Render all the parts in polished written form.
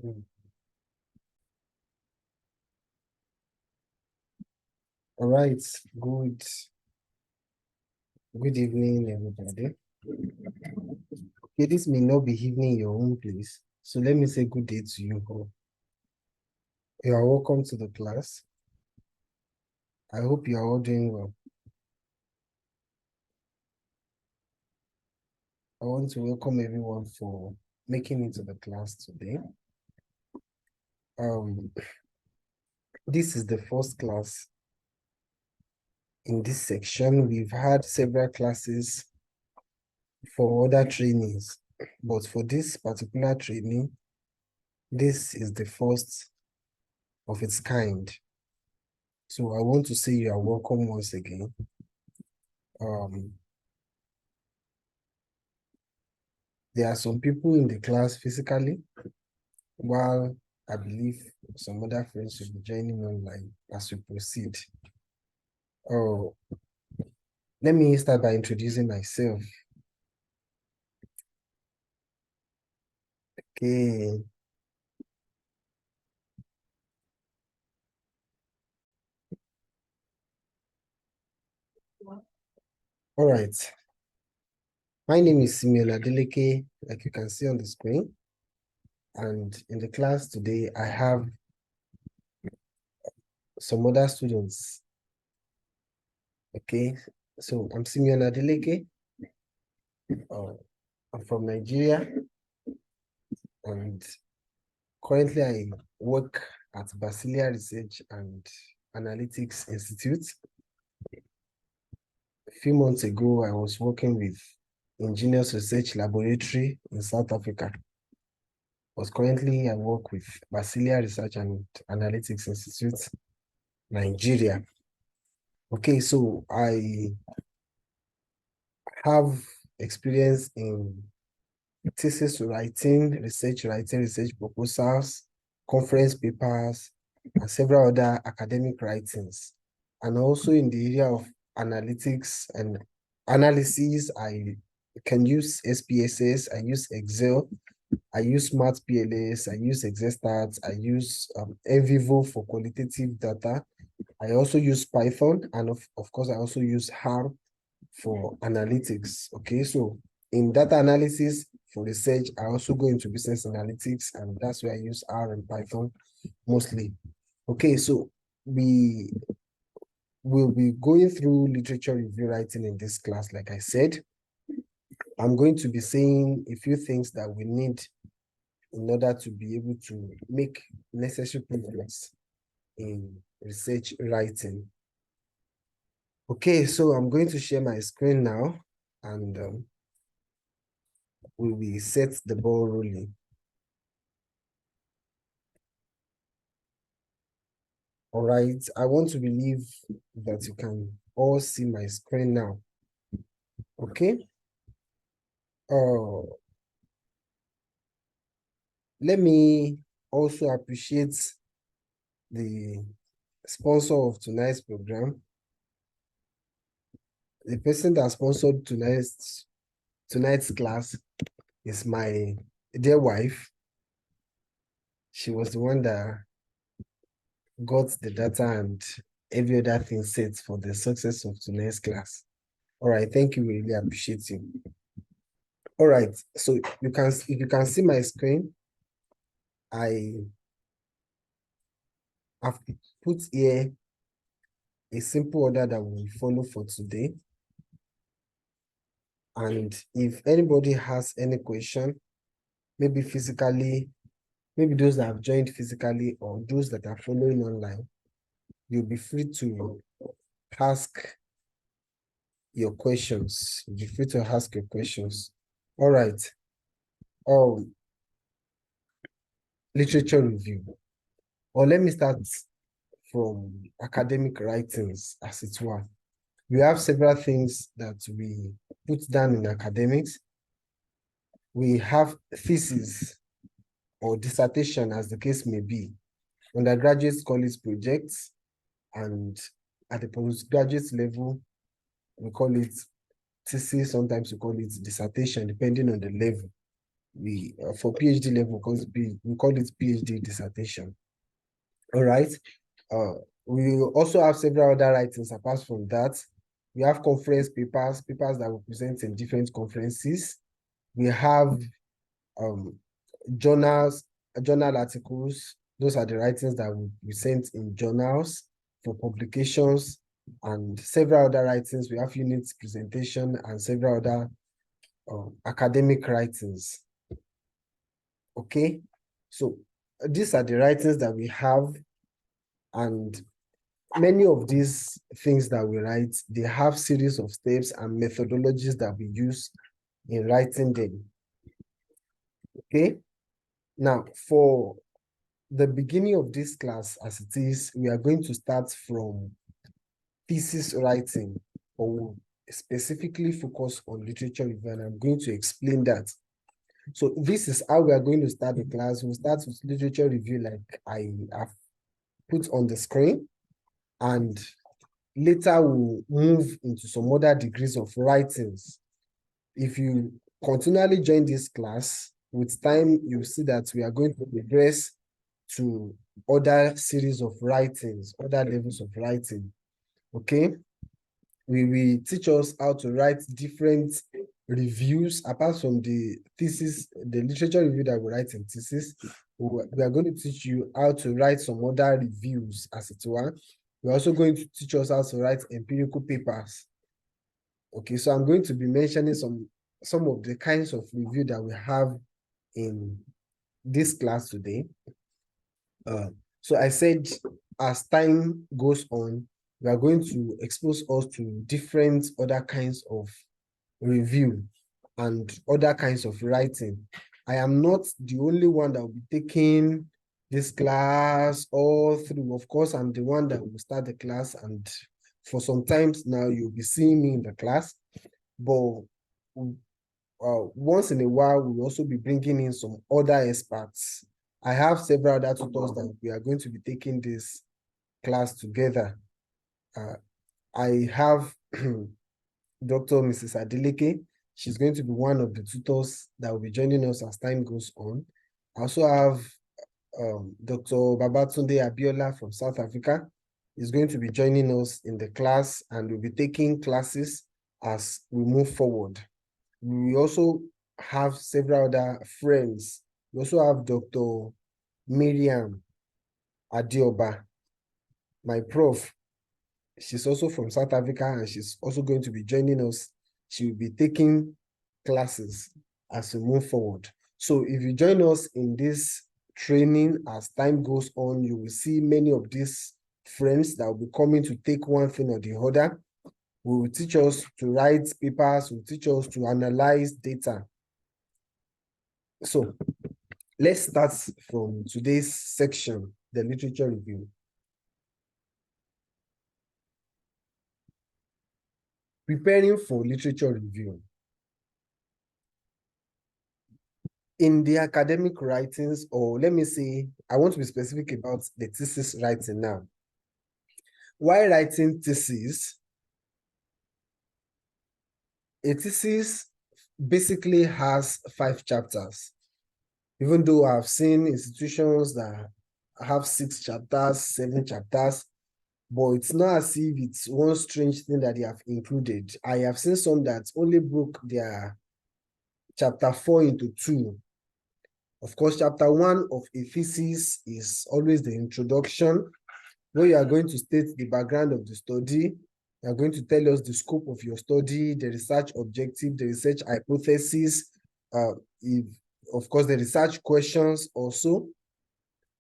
Mm. All right. Good evening, everybody. Okay, this may not be evening in your own place. So let me say good day to you all. You are welcome to the class. I hope you are all doing well. I want to welcome everyone for making it to the class today. This is the first class in this section. We've had several classes for other trainings, but for this particular training, this is the first of its kind. So I want to say you are welcome once again. There are some people in the class physically, while I believe some other friends will be joining online as we proceed. Oh, let me start by introducing myself. Okay. All right. My name is Simeon Adeleke, like you can see on the screen. And in the class today, I have some other students. Okay. So I'm Simeon Adeleke. I'm from Nigeria. And currently I work at Basilia Research and Analytics Institute. A few months ago, I was working with Ingenious Research Laboratory in South Africa. But currently, I work with Basilia Research and Analytics Institute, Nigeria. Okay, so I have experience in thesis writing, research proposals, conference papers, and several other academic writings. And also in the area of analytics and analysis, I can use SPSS, I use Excel, I use MathPLS, I use ExactStats, I use NVivo for qualitative data. I also use Python, and of course, I also use R for analytics. Okay, so in data analysis for research, I also go into business analytics, and that's where I use R and Python mostly. Okay, so we will be going through literature review writing in this class, like I said. I'm going to be saying a few things that we need in order to be able to make necessary progress in research writing. Okay, so I'm going to share my screen now, and we will set the ball rolling. All right, I want to believe that you can all see my screen now. Okay. Let me also appreciate the sponsor of tonight's program. The person that sponsored tonight's class is my dear wife. She was the one that got the data and every other thing set for the success of tonight's class. All right, thank you. We really appreciate you. All right, so if you can see my screen, I have put here a simple order that we will follow for today. And if anybody has any question, maybe physically, maybe those that have joined physically or those that are following online, you'll be free to ask your questions. Be free to ask your questions. All right. Literature review. Or let me start from academic writings, as it were. We have several things that we put down in academics. We have thesis or dissertation, as the case may be. Undergraduates call it projects, and at the postgraduate level, we call it thesis, sometimes we call it dissertation, depending on the level. We for PhD level, because we call it PhD dissertation. All right. We also have several other writings apart from that. We have conference papers, papers that we present in different conferences. We have journals, journal articles. Those are the writings that we present in journals for publications, and several other writings. We have unit presentation and several other academic writings. Okay, so these are the writings that we have, and many of these things that we write, they have series of steps and methodologies that we use in writing them. Okay, now for the beginning of this class, as it is, we are going to start from thesis writing, or we'll specifically focus on literature review, and I'm going to explain that. So this is how we are going to start the class. We'll start with literature review like I have put on the screen, and later we'll move into some other degrees of writings. If you continually join this class, with time, you'll see that we are going to progress to other series of writings, other levels of writing. Okay? We will teach us how to write different reviews apart from the thesis, the literature review that we write in thesis. We are going to teach you how to write some other reviews, as it were. We're also going to teach us how to write empirical papers. Okay, so I'm going to be mentioning some of the kinds of review that we have in this class today. So I said, as time goes on, we are going to expose us to different other kinds of review and other kinds of writing. I am not the only one that will be taking this class all through. Of course, I'm the one that will start the class, and for some times now you'll be seeing me in the class, but once in a while we'll also be bringing in some other experts. I have several other tutors that we are going to be taking this class together. I have Dr. Mrs. Adeleke. She's going to be one of the tutors that will be joining us as time goes on. I also have Dr. Babatunde Abiola from South Africa. He's going to be joining us in the class, and we'll be taking classes as we move forward. We also have several other friends. We also have Dr. Miriam Adioba, my prof. She's also from South Africa, and she's also going to be joining us. She will be taking classes as we move forward. So if you join us in this training, as time goes on, you will see many of these friends that will be coming to take one thing or the other. We will teach us to write papers, will teach us to analyze data. So let's start from today's section, the literature review. Preparing for literature review. In the academic writings, or let me say, I want to be specific about the thesis writing now. While writing thesis, a thesis basically has 5 chapters. Even though I've seen institutions that have 6 chapters, 7 chapters, but it's not as if it's one strange thing that they have included. I have seen some that only broke their chapter 4 into 2. Of course, chapter 1 of a thesis is always the introduction, where you are going to state the background of the study. You are going to tell us the scope of your study, the research objective, the research hypothesis, of course, the research questions also.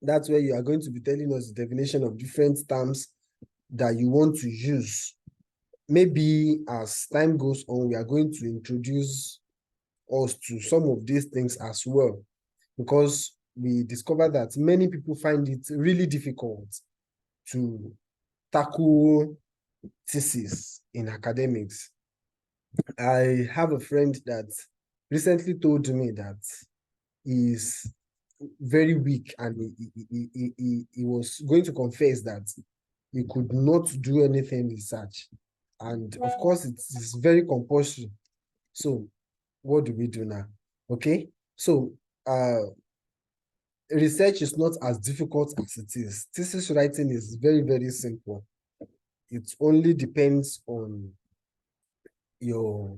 That's where you are going to be telling us the definition of different terms that you want to use. Maybe as time goes on, we are going to introduce us to some of these things as well, because we discovered that many people find it really difficult to tackle thesis in academics. I have a friend that recently told me that he's very weak, and he was going to confess that he could not do anything research. And of course, it's very compulsory. So what do we do now? Okay, So research is not as difficult as it is. Thesis writing is very, very simple. It only depends on your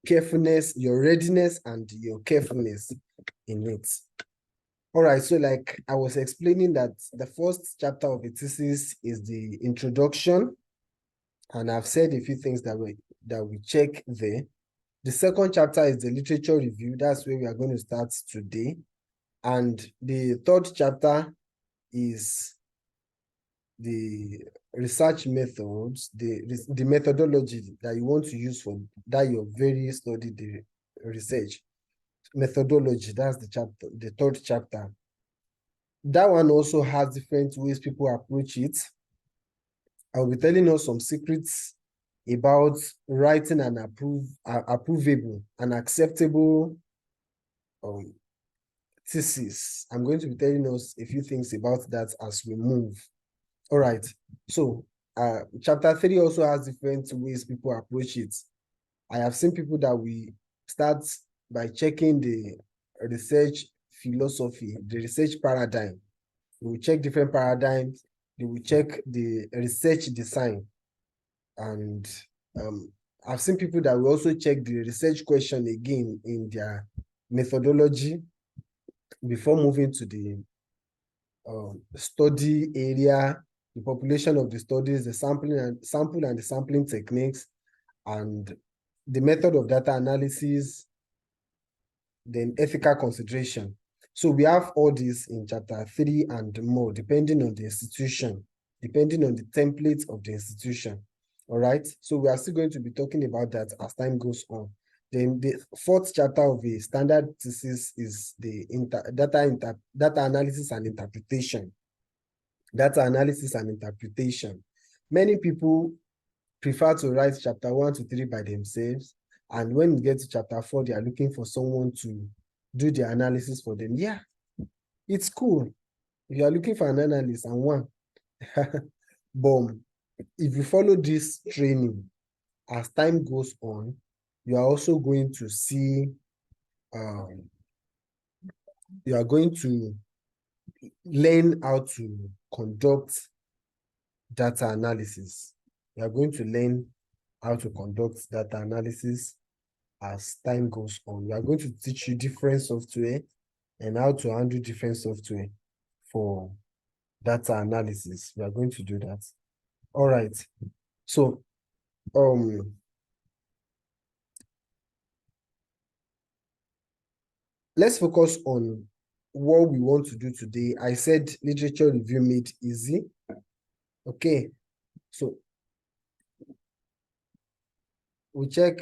carefulness, your readiness, and your carefulness in it. All right, so like I was explaining that the first chapter of a thesis is the introduction, and I've said a few things that we check there. The second chapter is the literature review. That's where we are going to start today. And the third chapter is the research methods, the methodology that you want to use for that you're very studied the research. Methodology, that's the chapter, the third chapter. That one also has different ways people approach it. I'll be telling us some secrets about writing an approvable and acceptable thesis. I'm going to be telling us a few things about that as we move. All right. So chapter 3 also has different ways people approach it. I have seen people that we start by checking the research philosophy, the research paradigm. We will check different paradigms. They will check the research design. And I've seen people that will also check the research question again in their methodology before moving to the study area, the population of the studies, the sample and the sampling techniques, and the method of data analysis, then ethical consideration. So we have all this in chapter 3 and more, depending on the institution, depending on the template of the institution. All right. So we are still going to be talking about that as time goes on. Then the fourth chapter of a standard thesis is the data analysis and interpretation. Data analysis and interpretation. Many people prefer to write chapter 1 to 3 by themselves. And when you get to chapter 4, they are looking for someone to do the analysis for them. Yeah, it's cool. If you are looking for an analyst and one, boom. If you follow this training, as time goes on, you are also going to see, you are going to learn how to conduct data analysis. You are going to learn how to conduct data analysis as time goes on. We are going to teach you different software and how to handle different software for data analysis. We are going to do that. All right. So, let's focus on what we want to do today. I said literature review made easy. Okay. So, we check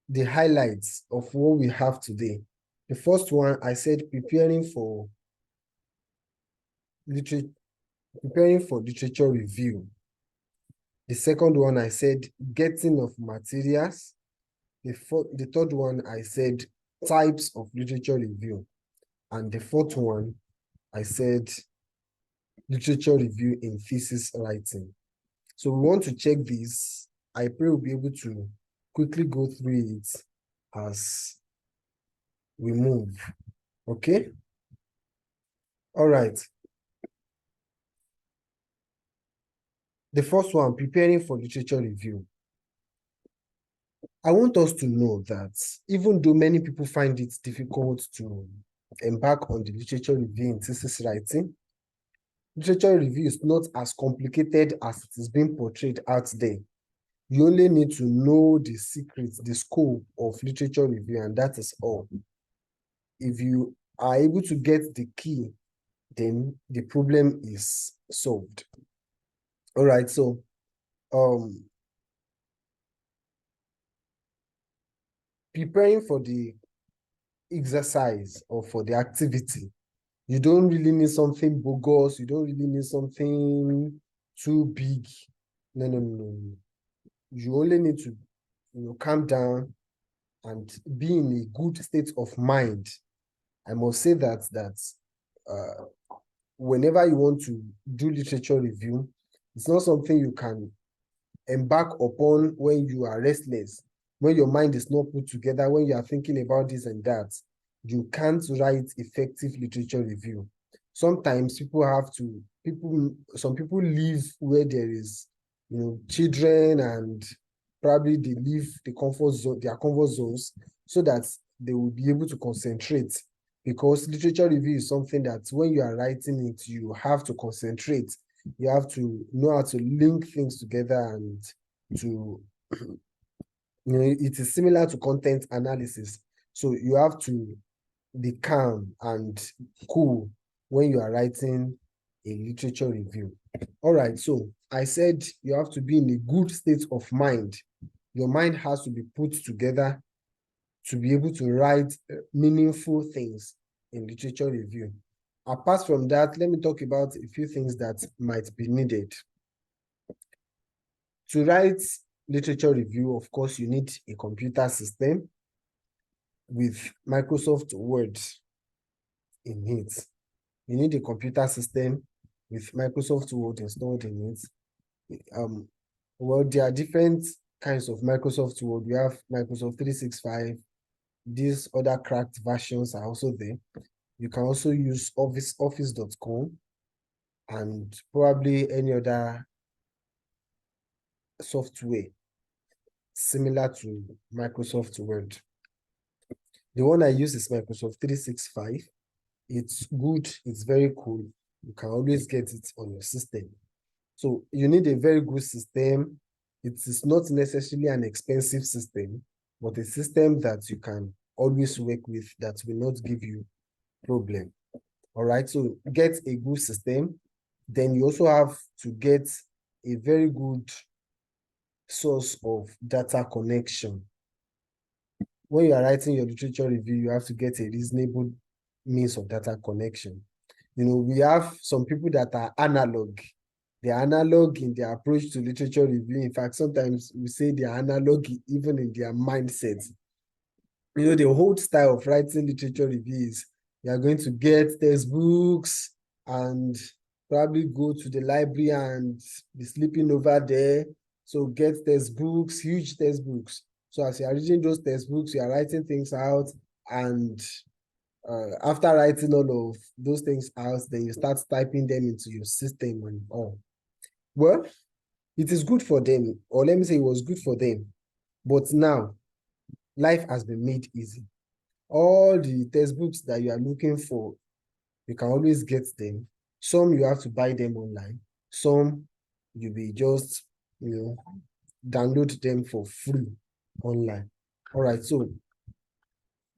the highlights of what we have today. The first one, I said preparing for literature review. The second one, I said getting of materials. The third one, I said types of literature review. And the fourth one, I said literature review in thesis writing. So we want to check this. I pray we'll be able to quickly go through it as we move. Okay? All right. The first one, preparing for literature review. I want us to know that even though many people find it difficult to embark on the literature review in thesis writing, literature review is not as complicated as it is being portrayed out there. You only need to know the secrets, the scope of literature review, and that is all. If you are able to get the key, then the problem is solved. All right, so preparing for the exercise or for the activity, you don't really need something bogus. You don't really need something too big. No. You only need to, calm down and be in a good state of mind. I must say that whenever you want to do literature review, it's not something you can embark upon when you are restless. when your mind is not put together, when you are thinking about this and that, you can't write effective literature review. Sometimes some people live where there is, children, and probably they leave their comfort zones, so that they will be able to concentrate, because literature review is something that when you are writing it, you have to concentrate. You have to know how to link things together, and to, it is similar to content analysis. So you have to be calm and cool when you are writing a literature review. All right, so I said you have to be in a good state of mind. Your mind has to be put together to be able to write meaningful things in literature review. Apart from that, let me talk about a few things that might be needed. To write literature review, of course, you need a computer system with Microsoft Word in it. You need a computer system with Microsoft Word installed in it. Well, there are different kinds of Microsoft Word. We have Microsoft 365. These other cracked versions are also there. You can also use office.com and probably any other software similar to Microsoft Word. The one I use is Microsoft 365. It's good, it's very cool. You can always get it on your system. So you need a very good system. It is not necessarily an expensive system, but a system that you can always work with, that will not give you problem. All right, so get a good system. Then you also have to get a very good source of data connection. When you are writing your literature review, you have to get a reasonable means of data connection. We have some people that are analog. They are analog in their approach to literature review. In fact, sometimes we say they are analog even in their mindset. The whole style of writing literature reviews, you are going to get textbooks and probably go to the library and be sleeping over there. So get textbooks, huge textbooks. So as you are reading those textbooks, you are writing things out, and after writing all of those things out, then you start typing them into your system and all. Well, it is good for them, or let me say it was good for them. But now, life has been made easy. All the textbooks that you are looking for, you can always get them. Some you have to buy them online. Some you will just, download them for free online. All right, so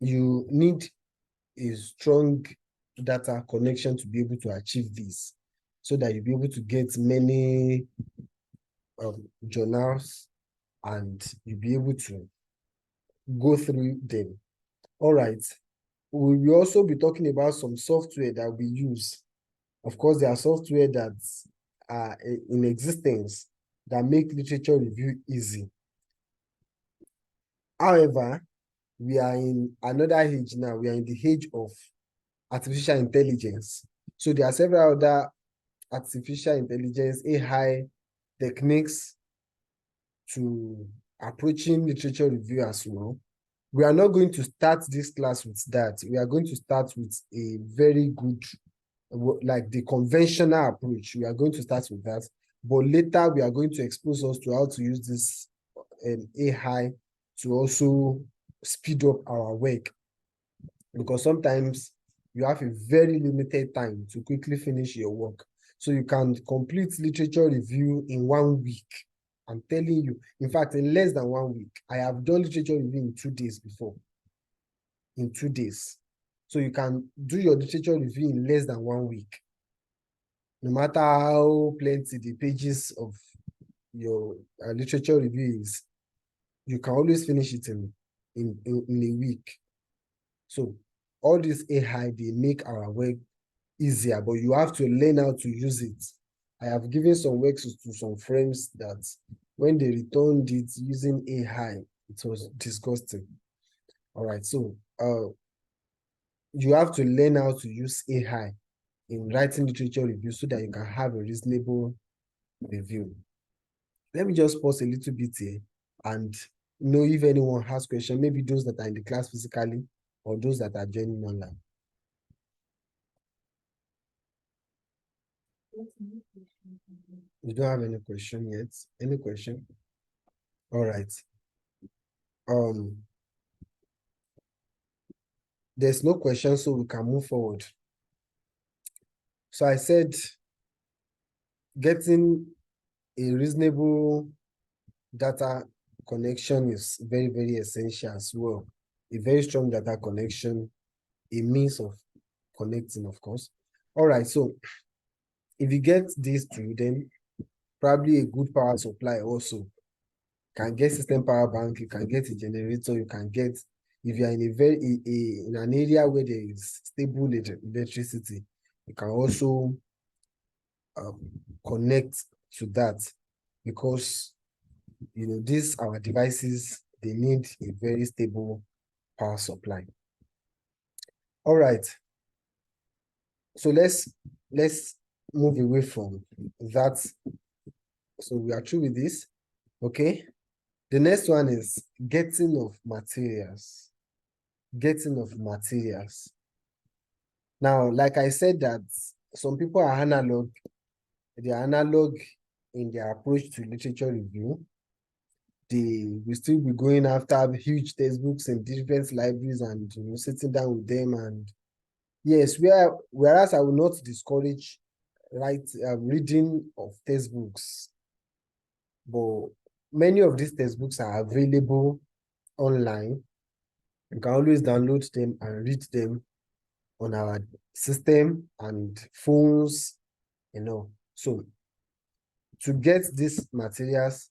you need a strong data connection to be able to achieve this, so that you'll be able to get many journals, and you'll be able to go through them. All right. We will also be talking about some software that we use. Of course, there are software that are in existence that make literature review easy. However, we are in another age now. We are in the age of artificial intelligence. So there are several other artificial intelligence, AI techniques to approaching literature review as well. We are not going to start this class with that. We are going to start with a very good, like the conventional approach. We are going to start with that. But later, we are going to expose us to how to use this AI to also speed up our work. Because sometimes you have a very limited time to quickly finish your work. So you can complete literature review in 1 week. I'm telling you, in fact, in less than 1 week, I have done literature review in 2 days before. In 2 days. So you can do your literature review in less than 1 week. No matter how plenty the pages of your literature review is, you can always finish it in a week. So all this AI, they make our work easier, but you have to learn how to use it. I have given some works to some friends that when they returned it using AI, it was disgusting. All right, so you have to learn how to use AI in writing literature review so that you can have a reasonable review. Let me just pause a little bit here and know if anyone has question, maybe those that are in the class physically or those that are joining online. You don't have any question yet? Any question? All right. There's no question, so we can move forward. So I said getting a reasonable data connection is very, very essential as well. A very strong data connection, a means of connecting, of course. All right, so if you get these two, then probably a good power supply also. Can get system power bank, you can get a generator, you can get, if you're in in an area where there is stable electricity, you can also connect to that, because these our devices, they need a very stable power supply. All right. So let's move away from that. So we are through with this. Okay. The next one is getting of materials. Getting of materials. Now, like I said, that some people are analog. They are analog in their approach to literature review. They will still be going after huge textbooks in different libraries and sitting down with them. And yes, whereas I will not discourage reading of textbooks, but many of these textbooks are available online. You can always download them and read them on our system and phones, So to get these materials,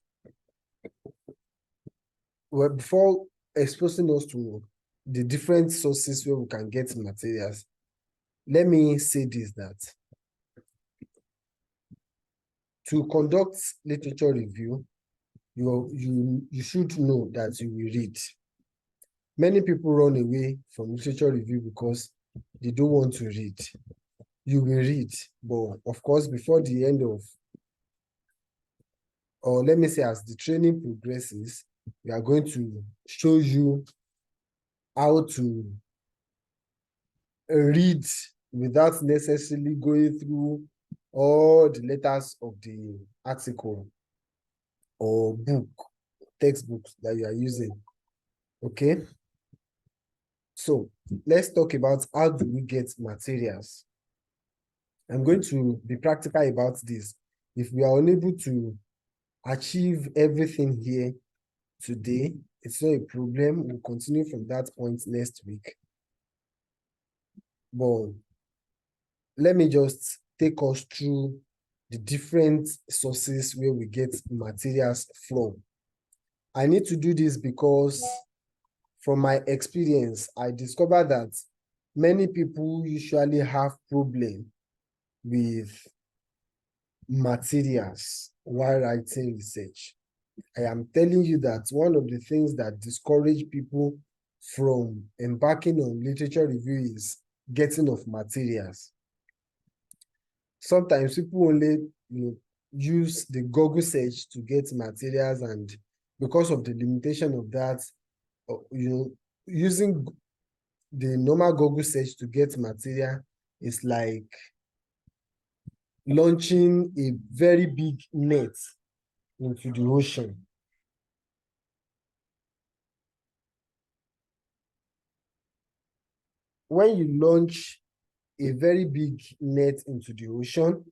well, before exposing us to the different sources where we can get materials, let me say this, that to conduct literature review, you should know that you will read. Many people run away from literature review because they don't want to read. You will read, but of course, before the end of, or let me say, as the training progresses, we are going to show you how to read without necessarily going through all the letters of the article or book, textbooks that you are using. Okay. So let's talk about how do we get materials. I'm going to be practical about this. If we are unable to achieve everything here today, it's not a problem. We'll continue from that point next week. But let me just take us through the different sources where we get materials from. I need to do this because from my experience, I discovered that many people usually have problem with materials while writing research. I am telling you that one of the things that discourage people from embarking on literature review is getting of materials. Sometimes people only use the Google search to get materials, and because of the limitation of that, using the normal Google search to get material is like launching a very big net into the ocean. When you launch a very big net into the ocean,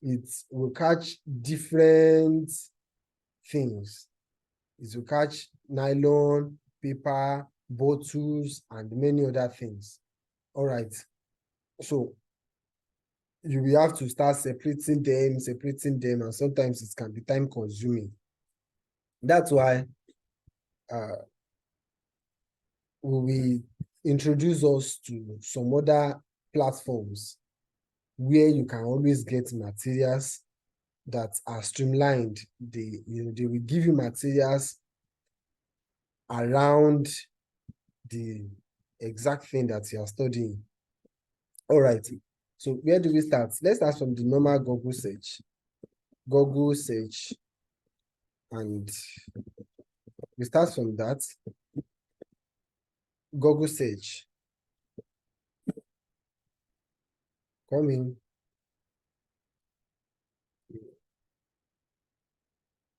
it will catch different things. It will catch nylon, paper, bottles, and many other things. All right. So you will have to start separating them, and sometimes it can be time consuming. That's why we will introduce us to some other platforms where you can always get materials that are streamlined. They will give you materials around the exact thing that you are studying. All right. So where do we start? Let's start from the normal Google search. Google search, and We start from that. Google search. Come in.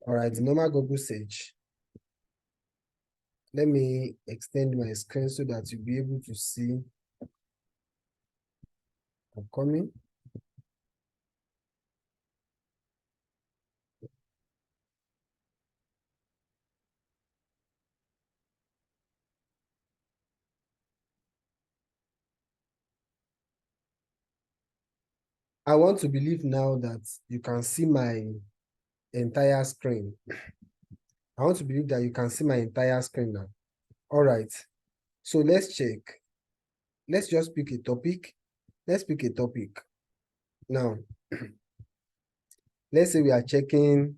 All right, the normal Google search. Let me extend my screen so that you'll be able to see. I'm coming. I want to believe now that you can see my entire screen. I want to believe that you can see my entire screen now. All right. So let's check. Let's just pick a topic. Let's pick a topic. Now, let's say we are checking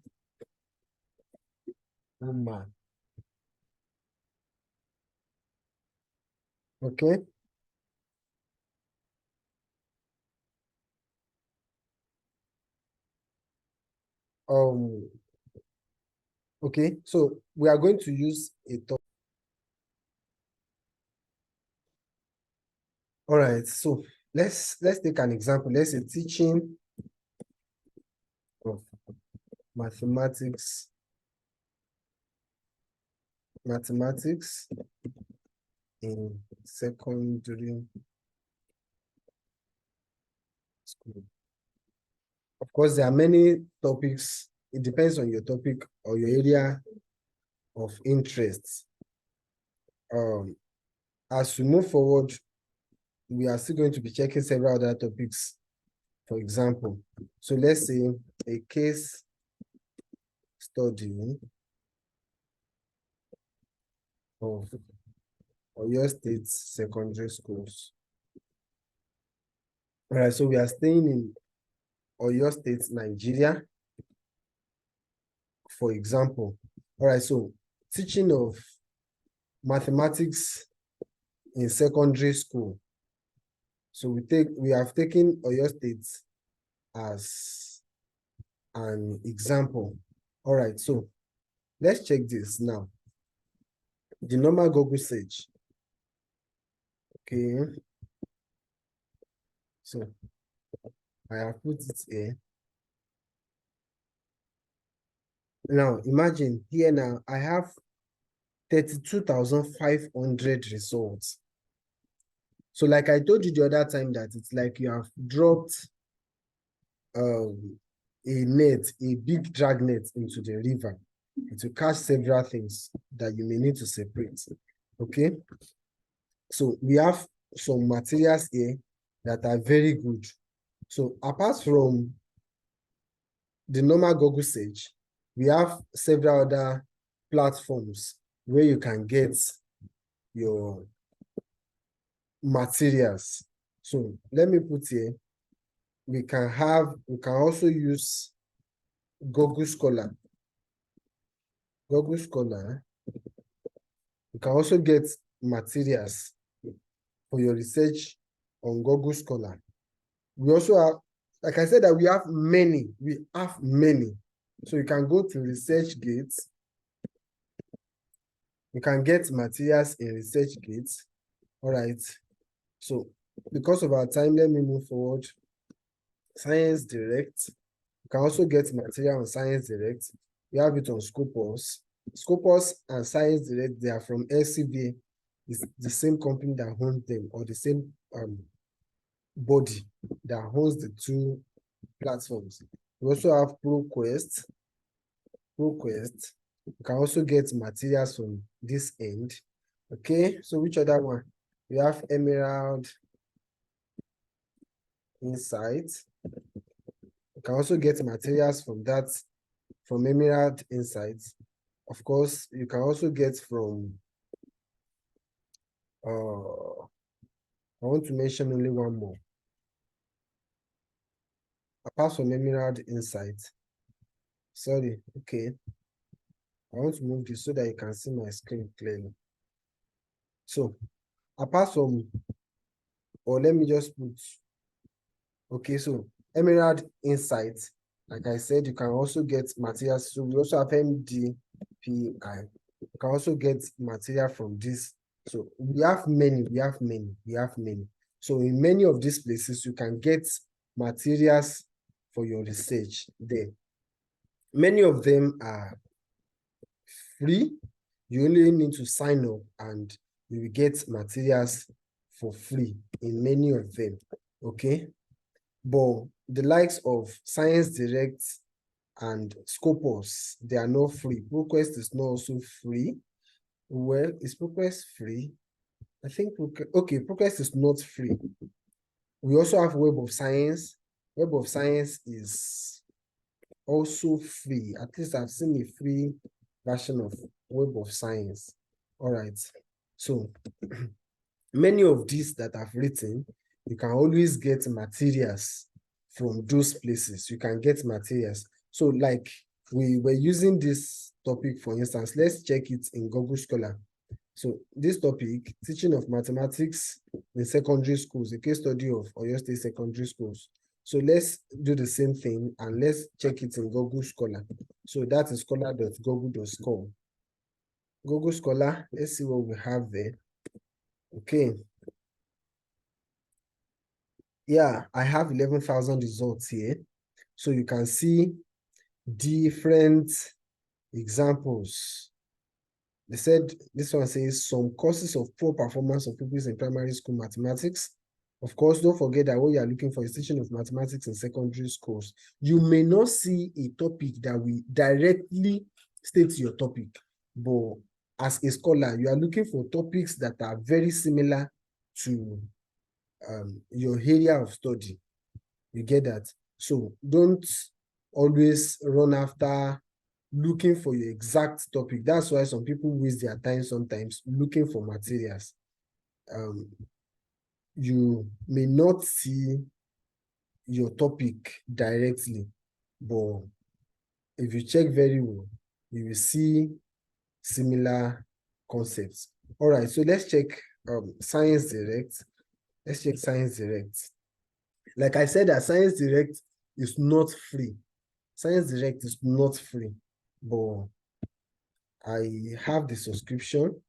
woman. Okay. Okay, so we are going to use a topic. All right, so let's take an example. Let's say teaching of mathematics in secondary school. Of course, there are many topics. It depends on your topic or your area of interest. As we move forward, we are still going to be checking several other topics. For example, so let's say a case study of Oyo State secondary schools. All right, so we are staying in Oyo State, Nigeria, for example. All right, so teaching of mathematics in secondary school. So we have taken Oyo State as an example. All right, so let's check this now. The normal Google search. Okay. So I have put it here. Now imagine here now I have 32,500 results. So like I told you the other time that it's like you have dropped a net, a big drag net into the river. It will catch several things that you may need to separate. Okay. So we have some materials here that are very good. So apart from the normal Google search, we have several other platforms where you can get your materials. So let me put here, we can also use Google Scholar. Google Scholar, you can also get materials for your research on Google Scholar. We also have, like I said, that we have many. So you can go to ResearchGate. You can get materials in ResearchGate. All right. So because of our time, let me move forward. Science Direct. You can also get material on Science Direct. We have it on Scopus. Scopus and Science Direct, they are from LCVA. It's the same company that owns them, or the same body that owns the two platforms. We also have ProQuest. ProQuest. You can also get materials from this end. Okay, so which other one? We have Emerald Insight. You can also get materials from Emerald Insights. Of course, you can also get from, I want to mention only one more. Apart from Emerald Insight. Sorry, okay. I want to move this so that you can see my screen clearly. So, apart from, or let me just put, okay, so Emerald Insight, like I said, you can also get materials. So we also have MDPI. You can also get material from this. So we have many. So in many of these places, you can get materials for your research there. Many of them are free. You only need to sign up and you will get materials for free in many of them. Okay. But the likes of Science Direct and Scopus, they are not free. ProQuest is not also free. Well, is ProQuest free? I think, okay, ProQuest is not free. We also have Web of Science. Web of Science is also free. At least I've seen a free version of Web of Science. All right. So many of these that I've written, you can always get materials from those places. You can get materials. So like we were using this topic, for instance, let's check it in Google Scholar. So this topic, teaching of mathematics in secondary schools, a case study of Oyo State secondary schools. So let's do the same thing and let's check it in Google Scholar. So that is scholar.google.com. Google Scholar, let's see what we have there. Okay. Yeah, I have 11,000 results here. So you can see different examples. They said, this one says, some causes of poor performance of pupils in primary school mathematics. Of course, don't forget that what you are looking for is teaching of mathematics in secondary schools. You may not see a topic that will directly state your topic, but as a scholar, you are looking for topics that are very similar to your area of study. You get that? So don't always run after looking for your exact topic. That's why some people waste their time sometimes looking for materials. You may not see your topic directly, but if you check very well, you will see similar concepts. All right, so let's check Science Direct. Let's check Science Direct. Like I said, that Science Direct is not free. Science Direct is not free, but I have the subscription.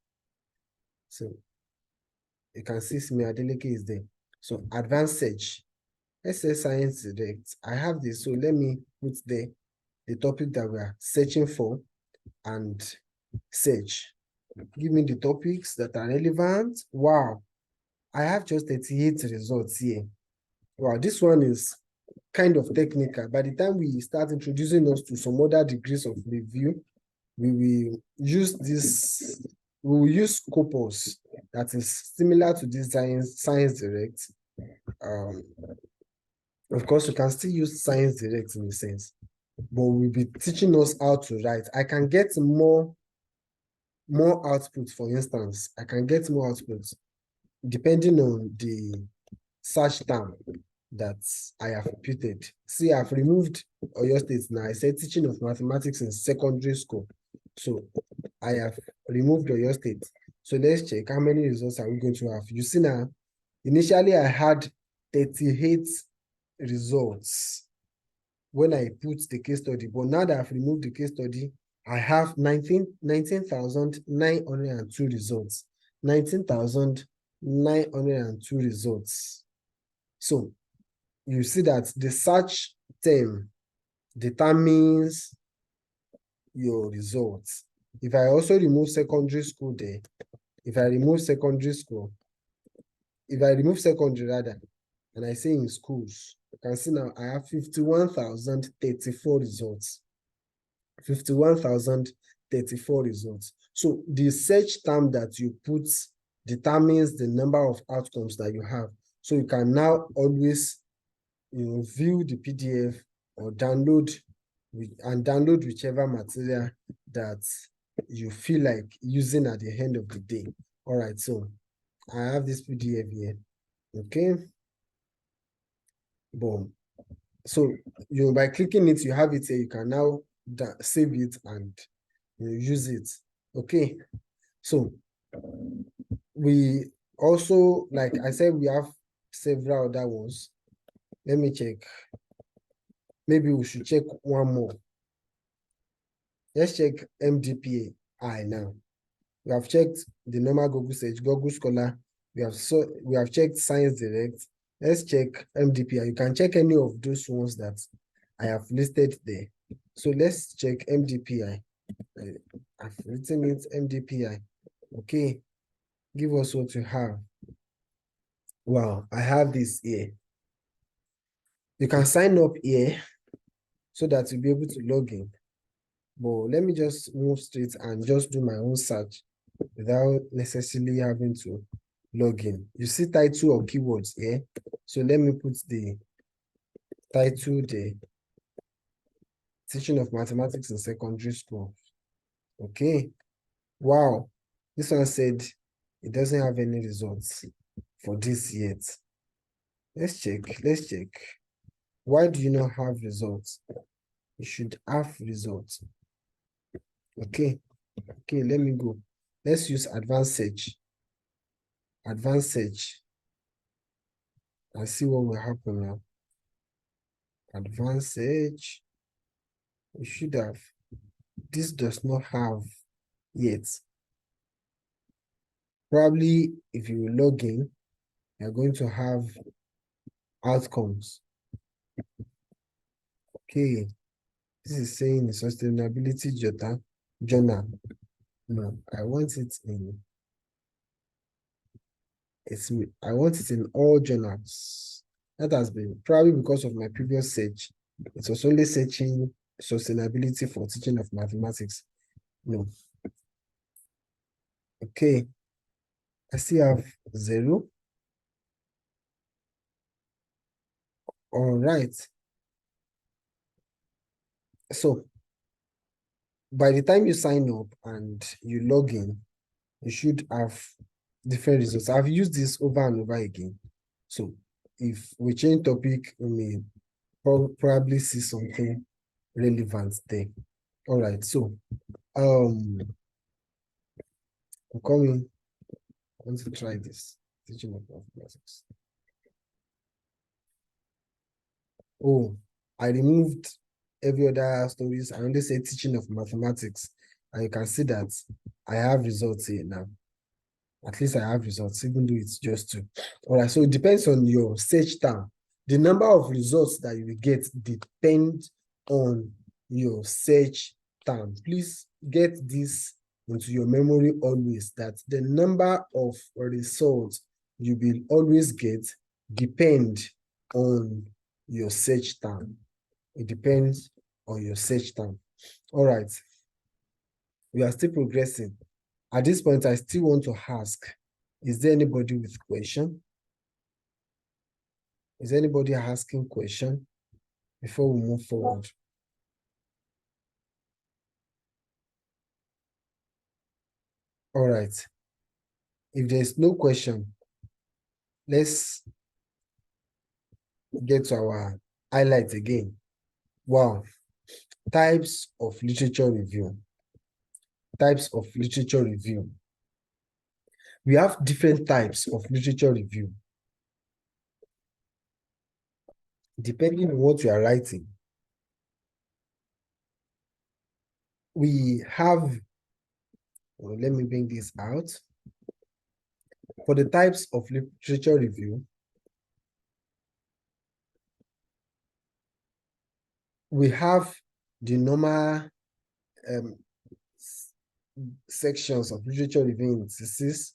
So you can see Simi Adeleke is there. So advanced search. Let's say Science Direct. I have this, so let me put there the topic that we are searching for and search. Give me the topics that are relevant. Wow, I have just 38 results here. Wow, this one is kind of technical. By the time we start introducing us to some other degrees of review, we will use this, we will use Scopus that is similar to this Science Direct. Of course, you can still use Science Direct in a sense, but we'll be teaching us how to write. I can get more output, for instance. I can get more outputs depending on the search term that I have repeated. See, I've removed Oyo State now. I said teaching of mathematics in secondary school. So I have removed Oyo State. So let's check how many results are we going to have. You see now, initially I had 38 results when I put the case study, but now that I've removed the case study, I have 19,902 results. 19,902 results. So you see that the search term determines your results. If I also remove secondary school there, if I remove secondary rather, and I say in schools, you can see now I have 51,034 results. 51,034 results. So the search term that you put determines the number of outcomes that you have. So you can now always view the PDF or download whichever material that you feel like using at the end of the day. All right, so I have this PDF here. Okay. Boom. So by clicking it, you have it here. You can now save it and use it. Okay. So we also, like I said, we have several other ones. Let me check. Maybe we should check one more. Let's check MDPI now. We have checked the normal Google search, Google Scholar. We have checked Science Direct. Let's check MDPI. You can check any of those ones that I have listed there. So let's check MDPI. I've written it MDPI. Okay. Give us what you have. Wow, I have this here. You can sign up here so that you'll be able to log in. But let me just move straight and just do my own search without necessarily having to log in. You see title or keywords here. So let me put the title there. Teaching of mathematics in secondary school. Okay. Wow. This one said it doesn't have any results for this yet. Let's check. Let's check. Why do you not have results? You should have results. Okay. Okay, let me go. Let's use advanced search. Advanced search. And see what will happen now. Advanced search. You should have. This does not have yet. Probably if you log in, you're going to have outcomes. Okay. This is saying sustainability journal. No, I want it in I want it in all journals. That has been probably because of my previous search. It was only searching sustainability for teaching of mathematics. No. Okay. I still have 0. All right. So by the time you sign up and you log in, you should have different results. I've used this over and over again. So if we change topic, we may probably see something relevant there. All right. So I'm coming. I want to try this. Teaching of mathematics. Oh, I removed every other stories. I only say teaching of mathematics. And you can see that I have results here now. At least I have results, even though it's just 2. All right, so it depends on your search term. The number of results that you will get depends on your search term. Please get this into your memory always, that the number of results you will always get depend on your search term. It depends on your search term. All right. We are still progressing. At this point, I still want to ask, is there anybody with question? Is anybody asking question before we move forward? All right. If there's no question, let's get to our highlights again. Wow. Types of literature review. Types of literature review. We have different types of literature review. Depending on what you are writing, we have, well, let me bring this out. For the types of literature review, we have the normal sections of literature review in thesis,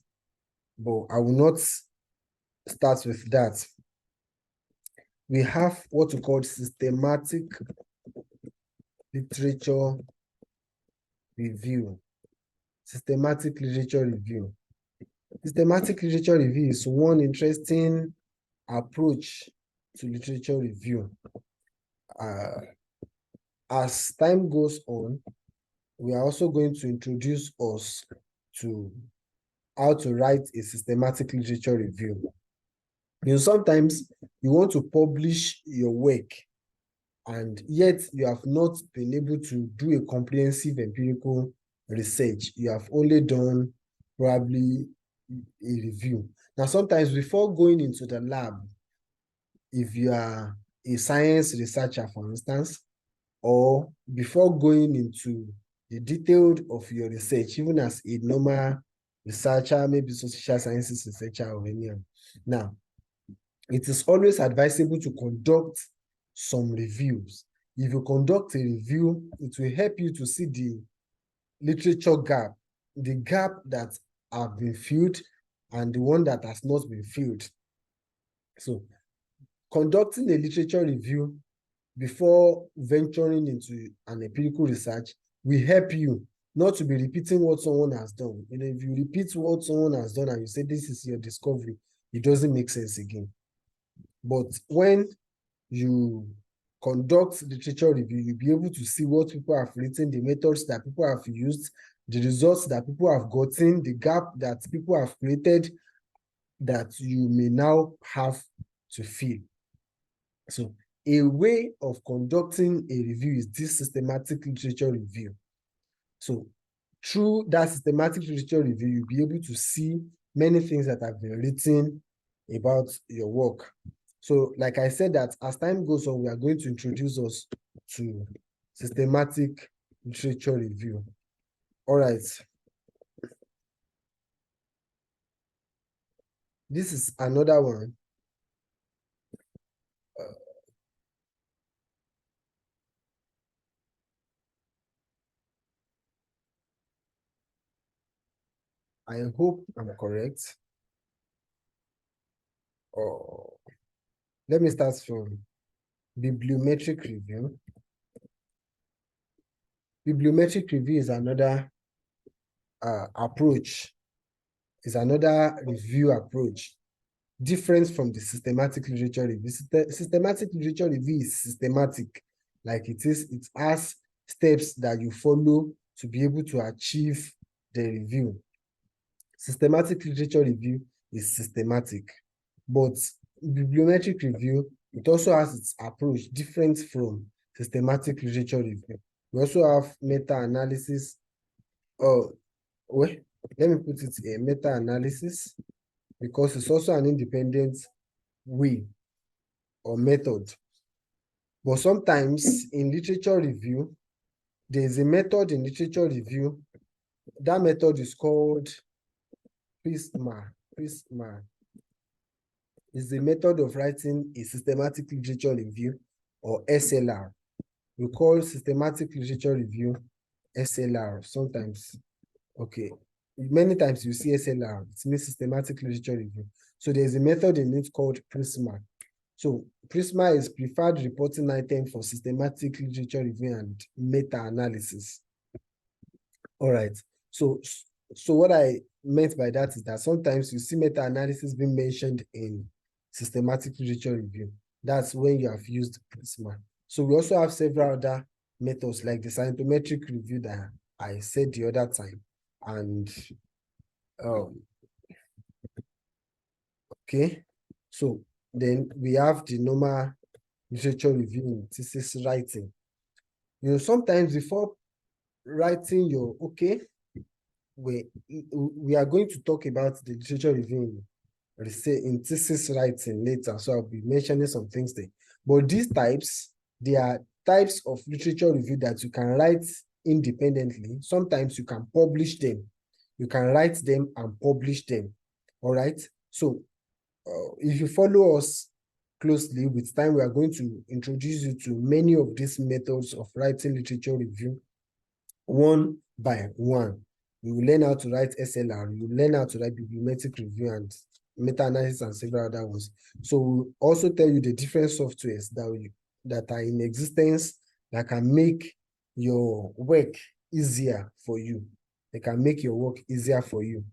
but I will not start with that. We have what we call systematic literature review. Systematic literature review. Systematic literature review is one interesting approach to literature review. As time goes on, we are also going to introduce us to how to write a systematic literature review. You know, sometimes you want to publish your work and yet you have not been able to do a comprehensive empirical research. You have only done probably a review. Now, sometimes before going into the lab, if you are a science researcher, for instance, or before going into the detail of your research, even as a normal researcher, maybe social sciences researcher or any other. Now, it is always advisable to conduct some reviews. If you conduct a review, it will help you to see the literature gap, the gap that have been filled and the one that has not been filled. So conducting a literature review before venturing into an empirical research will help you not to be repeating what someone has done. You know, if you repeat what someone has done and you say this is your discovery, it doesn't make sense again. But when you conduct literature review, you'll be able to see what people have written, the methods that people have used, the results that people have gotten, the gap that people have created that you may now have to fill. So a way of conducting a review is this systematic literature review. So through that systematic literature review, you'll be able to see many things that have been written about your work. So like I said, that as time goes on, we are going to introduce us to systematic literature review. All right. This is another one. I hope I'm correct. Oh, let me start from bibliometric review. Bibliometric review is another approach, is another review approach, different from the systematic literature review. Systematic literature review is systematic, like it has steps that you follow to be able to achieve the review. Systematic literature review is systematic, but bibliometric review, it also has its approach different from systematic literature review. We also have meta-analysis. Oh, well, let me put it in meta-analysis, because it's also an independent way or method. But sometimes in literature review, there's a method in literature review. That method is called PRISMA. PRISMA is the method of writing a systematic literature review, or SLR. We call systematic literature review SLR sometimes. Okay. Many times you see SLR, it means systematic literature review. So there's a method in it called PRISMA. So PRISMA is preferred reporting item for systematic literature review and meta-analysis. All right. So what I meant by that is that sometimes you see meta-analysis being mentioned in systematic literature review. That's when you have used PRISMA. So we also have several other methods like the scientometric review that I said the other time. And okay, so then we have the normal literature review in thesis writing. You know, sometimes before writing your, okay, we are going to talk about the literature review in thesis writing later, so I'll be mentioning some things there. But these types, they are types of literature review that you can write independently. Sometimes you can publish them. You can write them and publish them. All right. So if you follow us closely, with time, we are going to introduce you to many of these methods of writing literature review one by one. You will learn how to write SLR, you will learn how to write bibliometric review and meta-analysis and several other ones. So we'll also tell you the different softwares that are in existence that can make your work easier for you. They can make your work easier for you.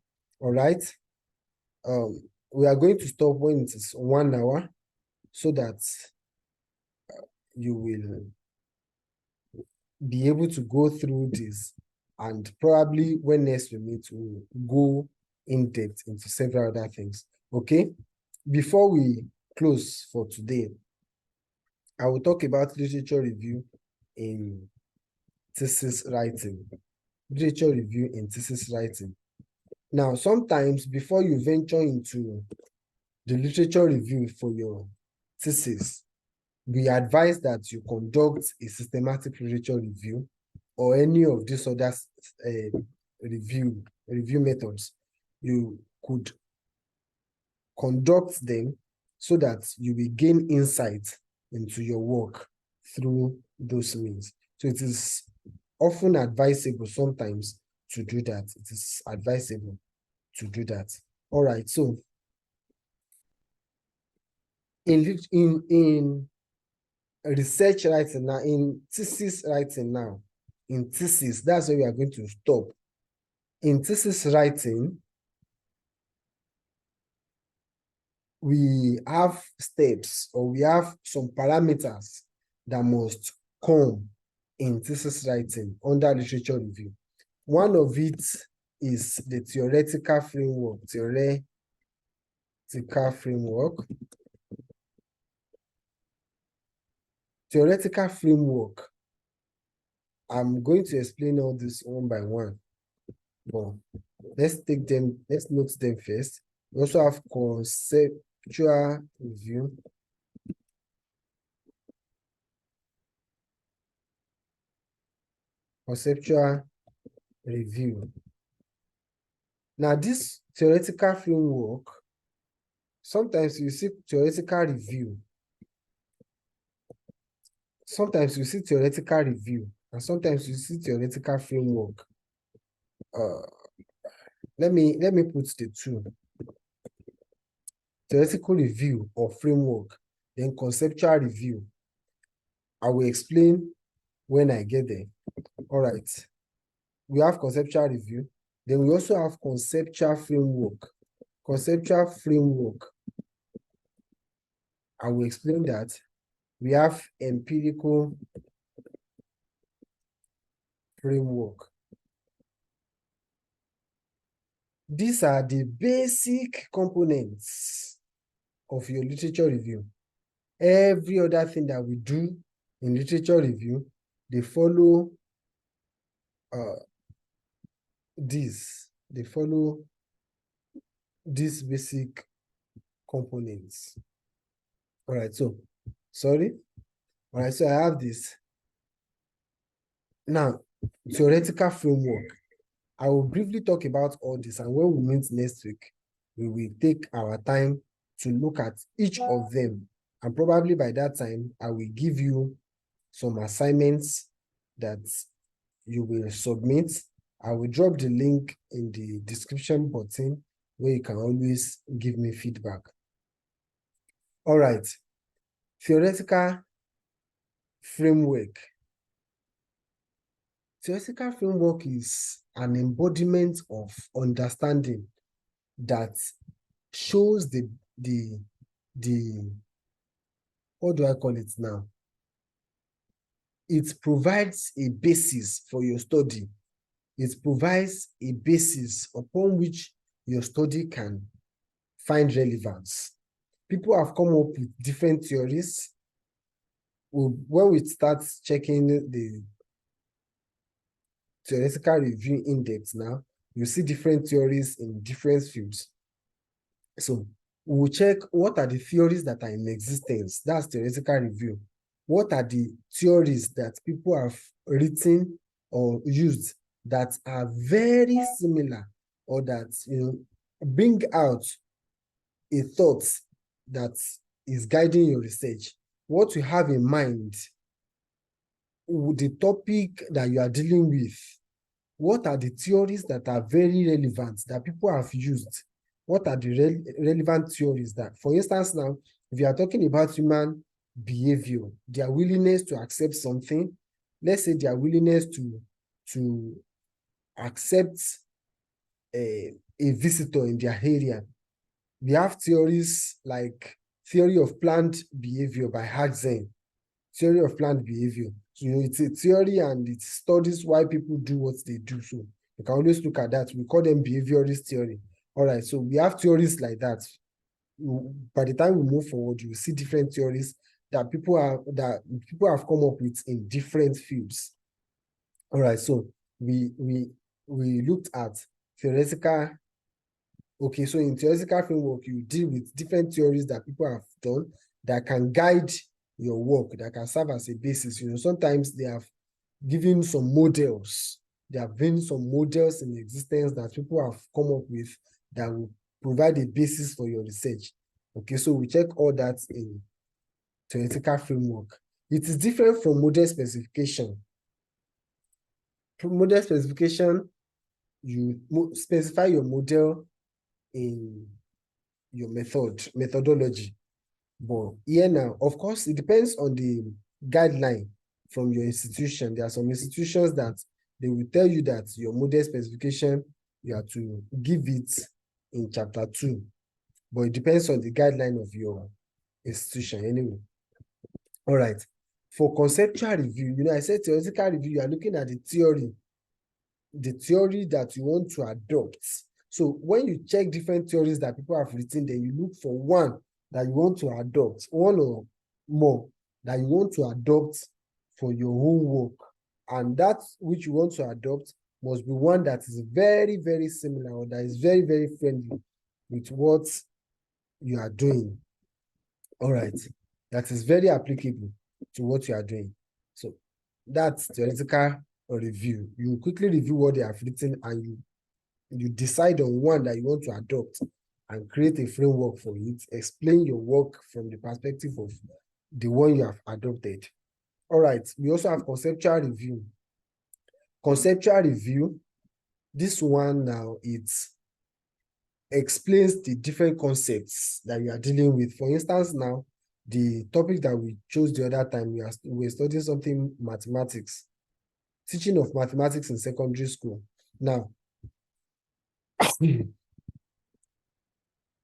All right. We are going to stop when it is 1 hour so that you will be able to go through this, and probably when next we meet, we'll go in depth into several other things. Okay. Before we close for today, I will talk about literature review in thesis writing. Literature review in thesis writing. Now, sometimes before you venture into the literature review for your thesis, we advise that you conduct a systematic literature review or any of these other review methods, you could conduct them so that you will gain insight into your work through those means. So it is often advisable sometimes to do that. It is advisable to do that. All right, so in research writing now, in thesis writing now, in thesis, that's where we are going to stop. In thesis writing, we have steps, or we have some parameters that must come in thesis writing under literature review. One of it is the theoretical framework. Theoretical framework. I'm going to explain all this one by one. But let's note them first. We also have conceptual review. Conceptual review. Now, this theoretical framework, sometimes you see theoretical review. Sometimes you see theoretical review, and sometimes you see theoretical framework. Let me put the two. Theoretical review or framework, then conceptual review. I will explain when I get there. All right. We have conceptual review. Then we also have conceptual framework. Conceptual framework. I will explain that. We have empirical framework. These are the basic components of your literature review. Every other thing that we do in literature review, they follow They follow these basic components. All right, so sorry. All right, so I have this. Now, theoretical framework. I will briefly talk about all this, and when we meet next week, we will take our time to look at each of them. And probably by that time, I will give you some assignments that you will submit. I will drop the link in the description button where you can always give me feedback. All right. Theoretical framework. Theoretical framework is an embodiment of understanding that shows the what do I call it now? It provides a basis for your study. It provides a basis upon which your study can find relevance. People have come up with different theories. When we start checking the theoretical review index now, you see different theories in different fields. So we will check what are the theories that are in existence. That's theoretical review. What are the theories that people have written or used that are very similar, or that bring out a thought that is guiding your research? What you have in mind, the topic that you are dealing with. What are the theories that are very relevant that people have used? What are the relevant theories that, for instance, now, if you are talking about human behavior, their willingness to accept something, let's say their willingness to accept a visitor in their area. We have theories like theory of planned behavior by Haxen. Theory of planned behavior. So, it's a theory and it studies why people do what they do. So you can always look at that. We call them behaviorist theory. All right, so we have theories like that. By the time we move forward, you will see different theories that people have come up with in different fields. All right, so we looked at theoretical. Okay, so in theoretical framework, you deal with different theories that people have done that can guide your work, that can serve as a basis. Sometimes they have giving some models. There have been some models in existence that people have come up with that will provide a basis for your research. Okay, so we check all that in theoretical framework. It is different from model specification. From model specification, you specify your model in your methodology. But here now, of course, it depends on the guideline from your institution. There are some institutions that they will tell you that your model specification, you have to give it in chapter 2. But it depends on the guideline of your institution anyway. All right. For conceptual review, I said theoretical review, you are looking at the theory that you want to adopt. So when you check different theories that people have written, then you look for one that you want to adopt, one or more that you want to adopt for your own work. And that which you want to adopt must be one that is very, very similar, or that is very, very friendly with what you are doing. All right. That is very applicable to what you are doing. So that's theoretical review. You quickly review what they have written, and you decide on one that you want to adopt and create a framework for it. Explain your work from the perspective of the one you have adopted. All right. We also have conceptual review. Conceptual review, this one now, it explains the different concepts that you are dealing with. For instance, now, the topic that we chose the other time, we were studying something mathematics, teaching of mathematics in secondary school. Now,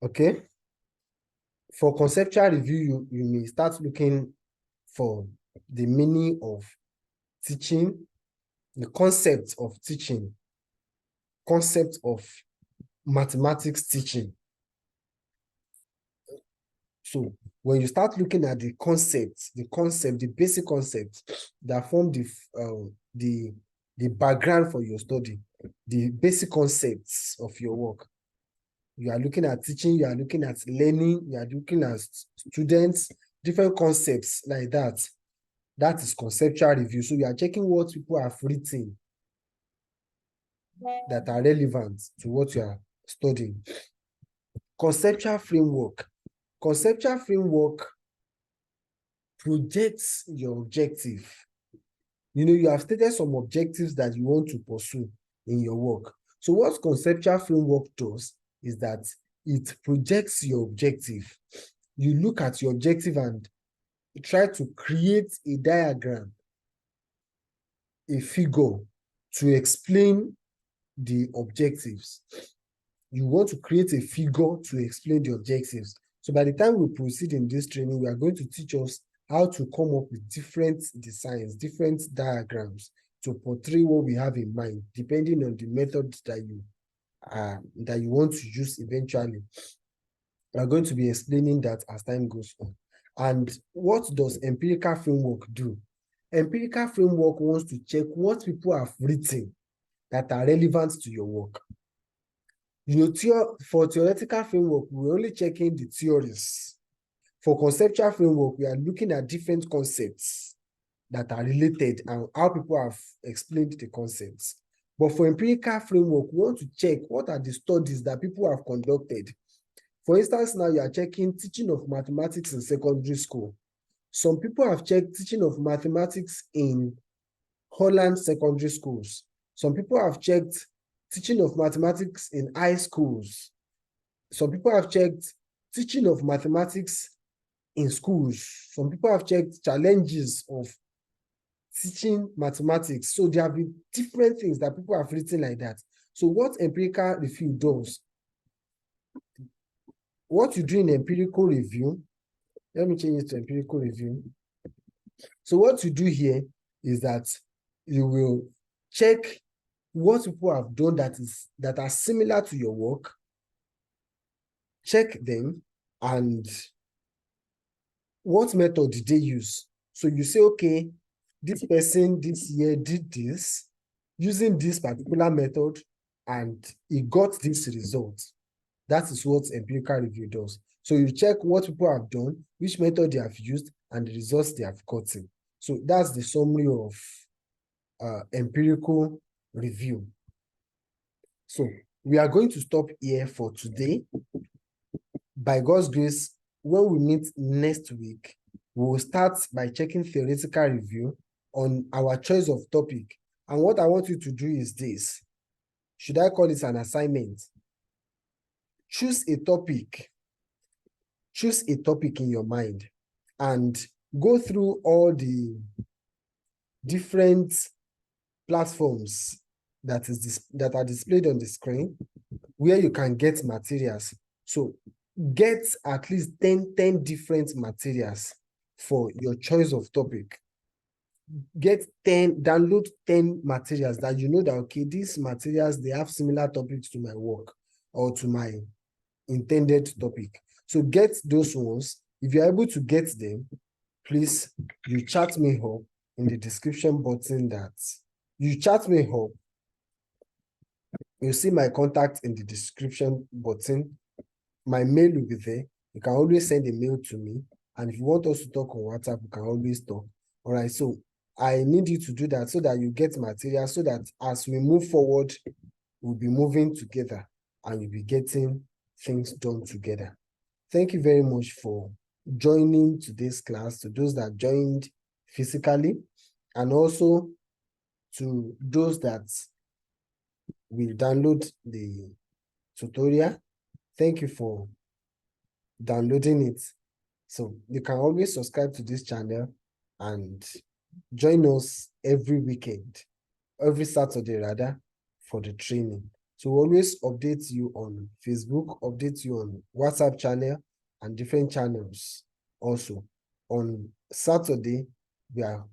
okay, for conceptual review, you may start looking for the meaning of teaching, the concept of teaching, concept of mathematics teaching. So when you start looking at the basic concepts that form the background for your study, the basic concepts of your work, you are looking at teaching, you are looking at learning, you are looking at students, different concepts like that. That is conceptual review. So you are checking what people have written that are relevant to what you are studying. Conceptual framework. Conceptual framework projects your objective. You have stated some objectives that you want to pursue in your work. So what conceptual framework does is that it projects your objective. You look at your objective and try to create a diagram, a figure to explain the objectives. You want to create a figure to explain the objectives. So by the time we proceed in this training, we are going to teach us how to come up with different designs, different diagrams to portray what we have in mind, depending on the method that you want to use eventually. We are going to be explaining that as time goes on. And what does empirical framework do? Empirical framework wants to check what people have written that are relevant to your work. For theoretical framework, we're only checking the theories. For conceptual framework, we are looking at different concepts that are related and how people have explained the concepts. But for empirical framework, we want to check what are the studies that people have conducted. For instance, now you are checking teaching of mathematics in secondary school. Some people have checked teaching of mathematics in Holland secondary schools. Some people have checked teaching of mathematics in high schools. Some people have checked teaching of mathematics in schools. Some people have checked challenges of teaching mathematics. So there have been different things that people have written like that. So what empirical review does, what you do in empirical review, let me change it to empirical review. So what you do here is that you will check what people have done that are similar to your work, check them, and what method did they use? So you say, okay, this person this year did this using this particular method, and he got this result. That is what empirical review does. So you check what people have done, which method they have used, and the results they have gotten. So that's the summary of empirical review. So we are going to stop here for today. By God's grace, when we meet next week, we will start by checking theoretical review on our choice of topic. And what I want you to do is this. Should I call it an assignment? Choose a topic. Choose a topic in your mind and go through all the different platforms that are displayed on the screen where you can get materials. So get at least 10 different materials for your choice of topic. Download 10 materials that you know that, okay, these materials, they have similar topics to my work or to my intended topic. So get those ones. If you're able to get them, please, you chat me up in the description button you chat me up. You'll see my contact in the description button. My mail will be there. You can always send a mail to me. And if you want us to talk on WhatsApp, we can always talk. All right. So I need you to do that so that you get material, so that as we move forward, we'll be moving together and you'll be getting things done together. Thank you very much for joining today's class, to those that joined physically, and also to those that will download the tutorial. Thank you for downloading it. So you can always subscribe to this channel and join us every weekend, every Saturday rather, for the training. So we always update you on Facebook, update you on WhatsApp channel and different channels. Also, on Saturday, we are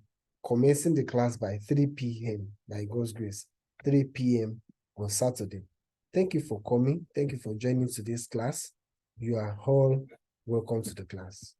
commencing the class by 3 p.m. by God's grace, 3 p.m. on Saturday. Thank you for coming. Thank you for joining today's class. You are all welcome to the class.